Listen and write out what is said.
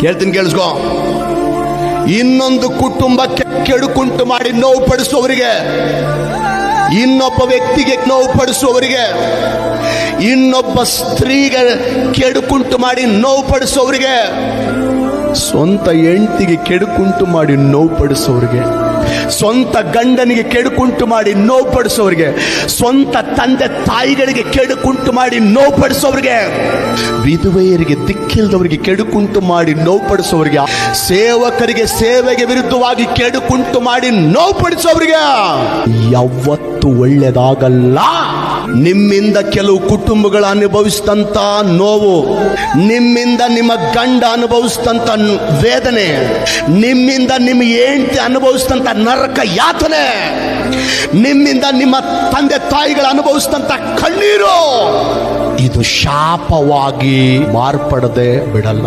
ಹೇಳ್ತೀನಿ ಕೇಳಿಸ್ಕೊ. ಇನ್ನೊಂದು ಕುಟುಂಬಕ್ಕೆ ಕೆಡುಕುಂಟು ಮಾಡಿ ನೋವು ಪಡಿಸುವವರಿಗೆ, ಇನ್ನೊಬ್ಬ ವ್ಯಕ್ತಿಗೆ ನೋವು ಪಡಿಸುವವರಿಗೆ, ಇನ್ನೊಬ್ಬ ಸ್ತ್ರೀಗೆ ಕೆಡುಕುಂಟು ಮಾಡಿ ನೋವು ಪಡಿಸುವವರಿಗೆ, ಸ್ವಂತ ಹೆಂಡತಿಗೆ ಕೆಡುಕುಂಟು ಮಾಡಿ ನೋವು ಪಡಿಸೋರಿಗೆ, ಸ್ವಂತ ಗಂಡನಿಗೆ ಕೆಡುಕುಂಟು ಮಾಡಿ ನೋವು ಪಡಿಸೋರಿಗೆ, ಸ್ವಂತ ತಂದೆ ತಾಯಿಗಳಿಗೆ ಕೆಡುಕುಂಟು ಮಾಡಿ ನೋವು ಪಡಿಸೋರಿಗೆ, ವಿಧವೆಯರಿಗೆ ದಿಕ್ಕಿಲ್ಲದವರಿಗೆ ಕೆಡುಕುಂಟು ಮಾಡಿ ನೋವು ಪಡಿಸೋರಿಗೆ, ಸೇವಕರಿಗೆ ಸೇವೆಗೆ ವಿರುದ್ಧವಾಗಿ ಕೆಡುಕುಂಟು ಮಾಡಿ ನೋವು ಪಡಿಸೋರಿಗೆ ಯಾವತ್ತು ಒಳ್ಳೆಯದಾಗಲ್ಲ. ನಿಮ್ಮಿಂದ ಕೆಲವು ಕುಟುಂಬಗಳು ಅನುಭವಿಸಿದಂತ ನೋವು, ನಿಮ್ಮಿಂದ ನಿಮ್ಮ ಗಂಡ ಅನುಭವಿಸಿದಂತ ವೇದನೆ, ನಿಮ್ಮಿಂದ ನಿಮ್ಮ ಹೆಂಡತಿ ಅನುಭವಿಸಿದಂತ ನರಕ ಯಾತನೆ, ನಿಮ್ಮಿಂದ ನಿಮ್ಮ ತಂದೆ ತಾಯಿಗಳು ಅನುಭವಿಸಿದಂತ ಕಣ್ಣೀರು, ಇದು ಶಾಪವಾಗಿ ಮಾರ್ಪಡದೆ ಬಿಡಲ್ಲ.